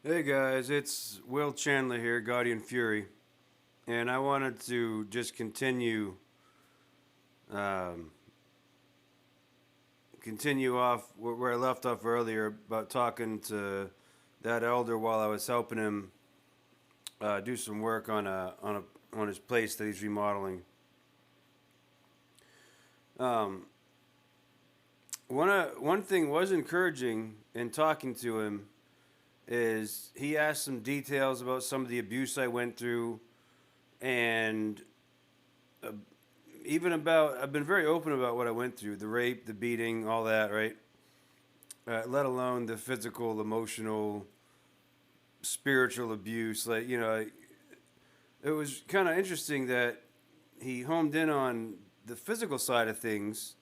Hey guys, it's Will Chandler here, Guardian Fury, and I wanted to just um, continue off where I left off earlier about talking to that elder while I was helping him do some work on his place that he's remodeling. Um, one thing was encouraging in talking to him is he asked some details about some of the abuse I went through and uh, even about I've been very open about what I went through, the rape, the beating, all that, right? Let alone the physical, emotional, spiritual abuse. Like, it was kind of interesting that he homed in on the physical side of things.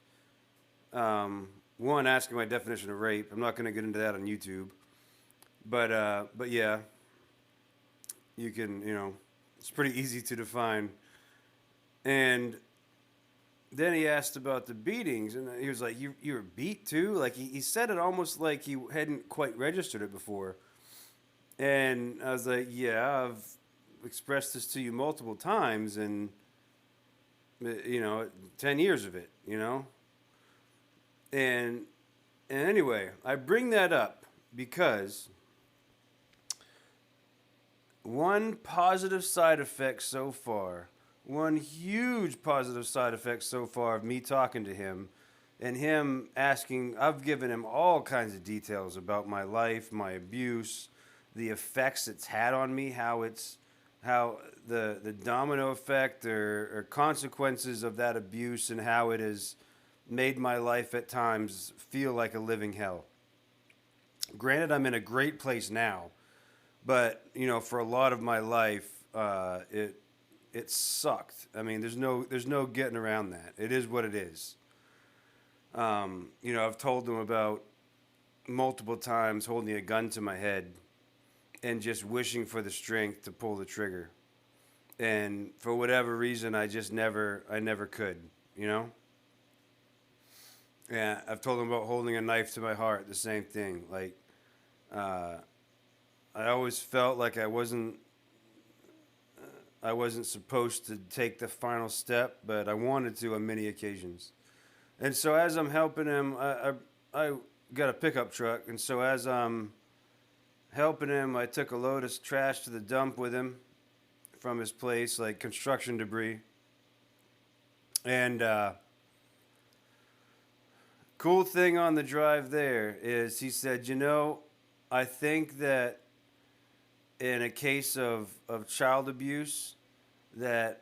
One, asking my definition of rape. I'm not going to get into that on YouTube, but yeah, you can, it's pretty easy to define. And then he asked about the beatings, and he was like, "You were beat too?" Like he said it almost like he hadn't quite registered it before. And I was like, "Yeah, I've expressed this to you multiple times, and 10 years of it, And anyway, I bring that up because one positive side effect so far, one huge positive side effect so far of me talking to him and him asking, I've given him all kinds of details about my life, my abuse, the effects it's had on me, how the domino effect or consequences of that abuse and how it has made my life at times feel like a living hell. Granted, I'm in a great place now, but for a lot of my life, it sucked. I mean, there's no getting around that. It is what it is. I've told them about multiple times holding a gun to my head and just wishing for the strength to pull the trigger. And for whatever reason, I never could, you know? Yeah, I've told them about holding a knife to my heart, the same thing. Like, uh, I always felt like I wasn't supposed to take the final step, but I wanted to on many occasions. And so as I'm helping him, I got a pickup truck, and so as I'm helping him, I took a load of trash to the dump with him from his place, like construction debris. And cool thing on the drive there is he said, I think that in a case of child abuse, that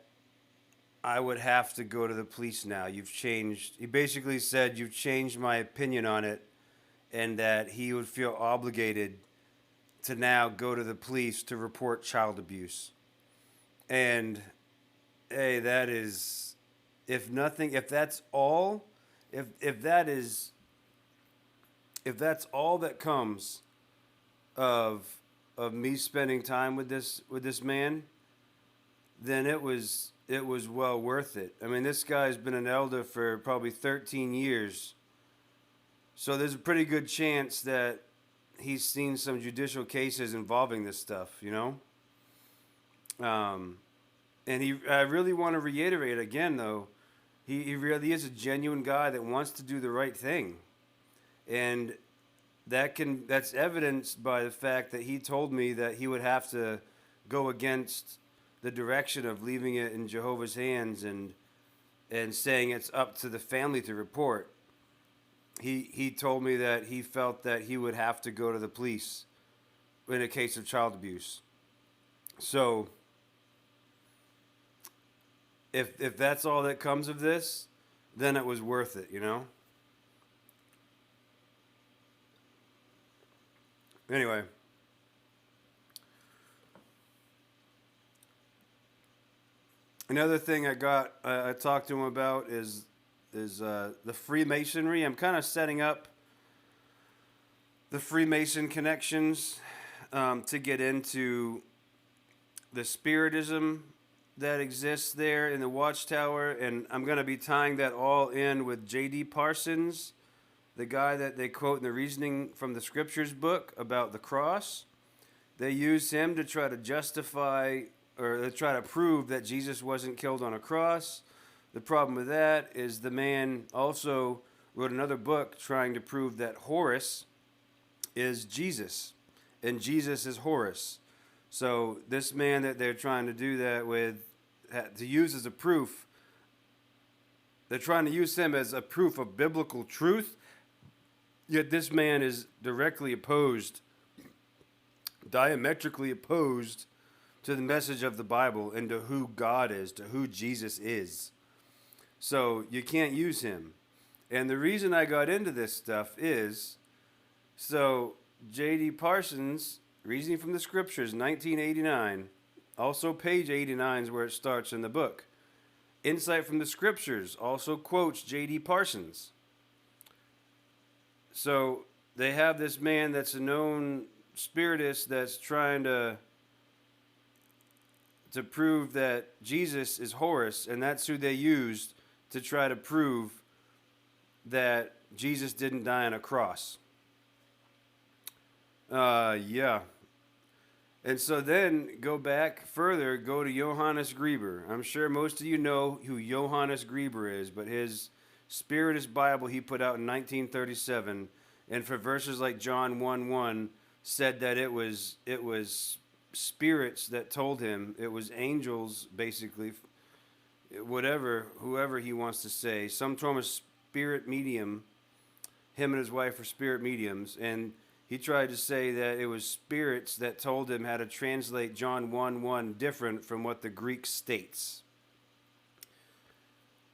I would have to go to the police now. You've changed. He basically said, you've changed my opinion on it, and that he would feel obligated to now go to the police to report child abuse. And hey, that is, if nothing, if that's all, if that is, if that's all that comes of me spending time with this man, then it was well worth it. I mean, this guy's been an elder for probably 13 years, so there's a pretty good chance that he's seen some judicial cases involving this stuff. Um, and I really want to reiterate again, though, he really is a genuine guy that wants to do the right thing, and that's evidenced by the fact that he told me that he would have to go against the direction of leaving it in Jehovah's hands and saying it's up to the family to report. He told me that he felt that he would have to go to the police in a case of child abuse. So if that's all that comes of this, then it was worth it. Anyway, another thing I talked to him about is the Freemasonry. I'm kind of setting up the Freemason connections to get into the Spiritism that exists there in the Watchtower, and I'm going to be tying that all in with J.D. Parsons, the guy that they quote in the Reasoning from the Scriptures book about the cross. They use him to try to justify or to try to prove that Jesus wasn't killed on a cross. The problem with that is the man also wrote another book trying to prove that Horus is Jesus and Jesus is Horus. So this man that they're trying to do that with, to use as a proof, they're trying to use him as a proof of biblical truth, yet this man is directly opposed, diametrically opposed to the message of the Bible and to who God is, to who Jesus is. So you can't use him. And the reason I got into this stuff is, so J.D. Parsons, Reasoning from the Scriptures, 1989, also page 89 is where it starts in the book. Insight from the Scriptures also quotes J.D. Parsons. So they have this man that's a known spiritist that's trying to prove that Jesus is Horus, and that's who they used to try to prove that Jesus didn't die on a cross. Yeah. And so then go back further, go to Johannes Grieber. I'm sure most of you know who Johannes Grieber is, but his Spiritist Bible he put out in 1937, and for verses like John 1:1 said that it was spirits that told him, it was angels basically, whatever, whoever he wants to say, some form of spirit medium. Him and his wife were spirit mediums, and he tried to say that it was spirits that told him how to translate John 1:1 different from what the Greek states.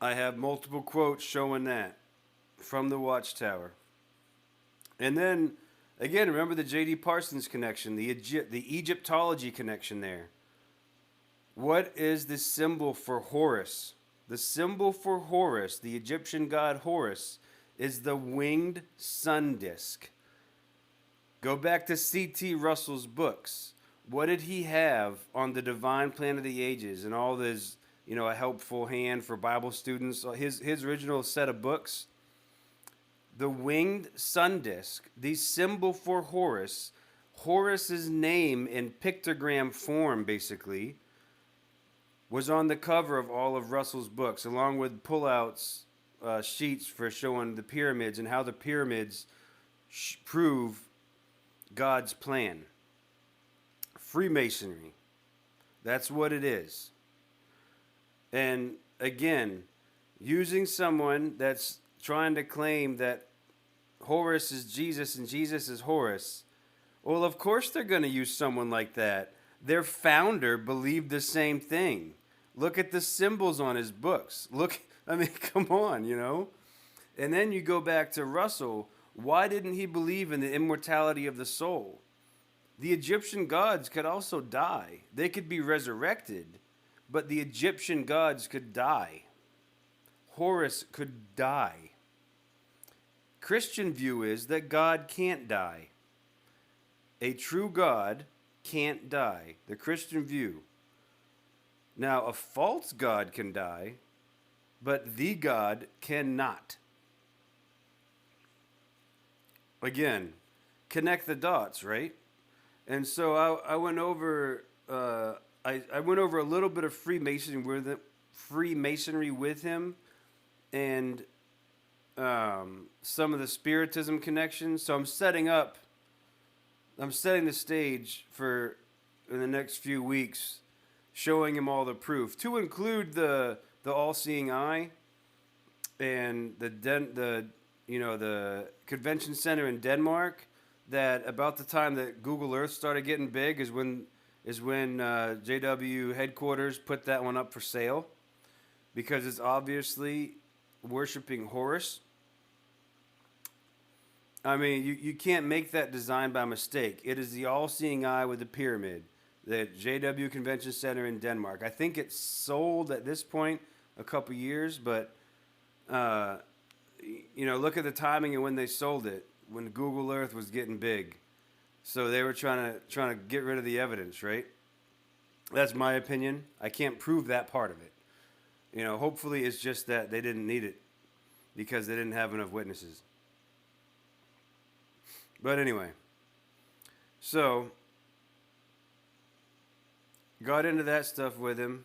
I have multiple quotes showing that from the Watchtower. And then, again, remember the J.D. Parsons connection, the Egyptology connection there. What is the symbol for Horus? The symbol for Horus, the Egyptian god Horus, is the winged sun disk. Go back to C.T. Russell's books. What did he have on the Divine Plan of the Ages and all this, a helpful hand for Bible students? His original set of books, the winged sun disk, the symbol for Horus, Horus's name in pictogram form, basically, was on the cover of all of Russell's books, along with pullouts, sheets for showing the pyramids and how the pyramids prove God's plan. Freemasonry. That's what it is. And again, using someone that's trying to claim that Horus is Jesus and Jesus is Horus, well, of course they're going to use someone like that. Their founder believed the same thing. Look at the symbols on his books. Come on, And then you go back to Russell. Why didn't he believe in the immortality of the soul? The Egyptian gods could also die. They could be resurrected, but the Egyptian gods could die. Horus could die. Christian view is that God can't die. A true God can't die. The Christian view. Now, a false God can die, but the God cannot. Again, connect the dots, right? And so I went over I went over a little bit of Freemasonry with him, and some of the Spiritism connections. So I'm setting the stage for in the next few weeks, showing him all the proof, to include the all-seeing eye and the convention center in Denmark. That about the time that Google Earth started getting big is when JW headquarters put that one up for sale, because it's obviously worshiping Horus. I mean, you can't make that design by mistake. It is the all-seeing eye with the pyramid, the JW Convention Center in Denmark. I think it's sold at this point a couple years, but look at the timing and when they sold it, when Google Earth was getting big. So they were trying to get rid of the evidence, right? That's my opinion. I can't prove that part of it. Hopefully it's just that they didn't need it because they didn't have enough witnesses. But anyway, so got into that stuff with him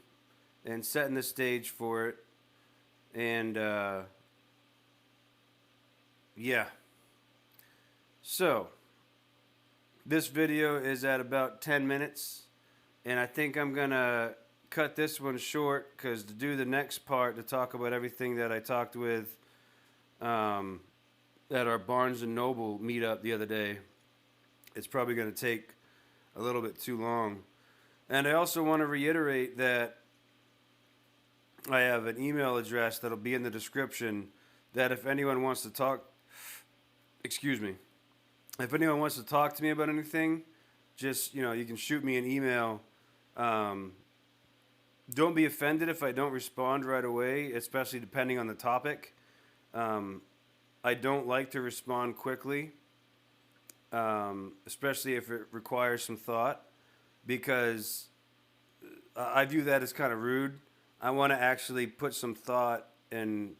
and setting the stage for it. And yeah. So, this video is at about 10 minutes. And I think I'm going to cut this one short because to do the next part, to talk about everything that I talked with at our Barnes & Noble meetup the other day, it's probably going to take a little bit too long. And I also want to reiterate that I have an email address that'll be in the description that if anyone wants to talk, excuse me, if anyone wants to talk to me about anything, just, you can shoot me an email. Don't be offended if I don't respond right away, especially depending on the topic. I don't like to respond quickly, especially if it requires some thought, because I view that as kind of rude. I want to actually put some thought and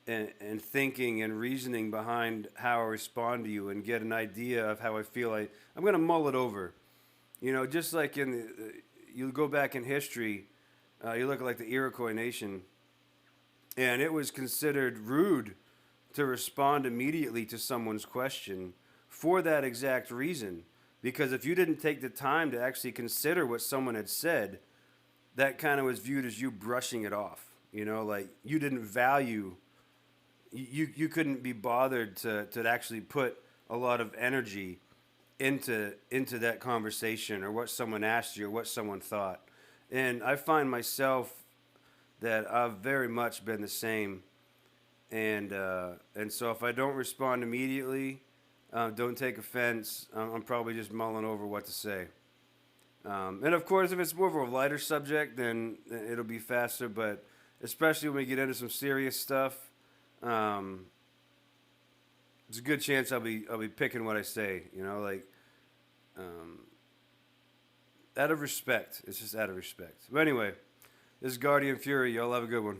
thinking and reasoning behind how I respond to you and get an idea of how I feel. I'm going to mull it over. Just like you go back in history, you look at like the Iroquois Nation, and it was considered rude to respond immediately to someone's question for that exact reason. Because if you didn't take the time to actually consider what someone had said, that kind of was viewed as you brushing it off. Like you didn't value, you couldn't be bothered to actually put a lot of energy into that conversation or what someone asked you or what someone thought. And I find myself that I've very much been the same. And so if I don't respond immediately, don't take offense. I'm probably just mulling over what to say. And of course, if it's more of a lighter subject, then it'll be faster. But especially when we get into some serious stuff, there's a good chance I'll be picking what I say. Out of respect. It's just out of respect. But anyway, this is Guardian Fury. Y'all have a good one.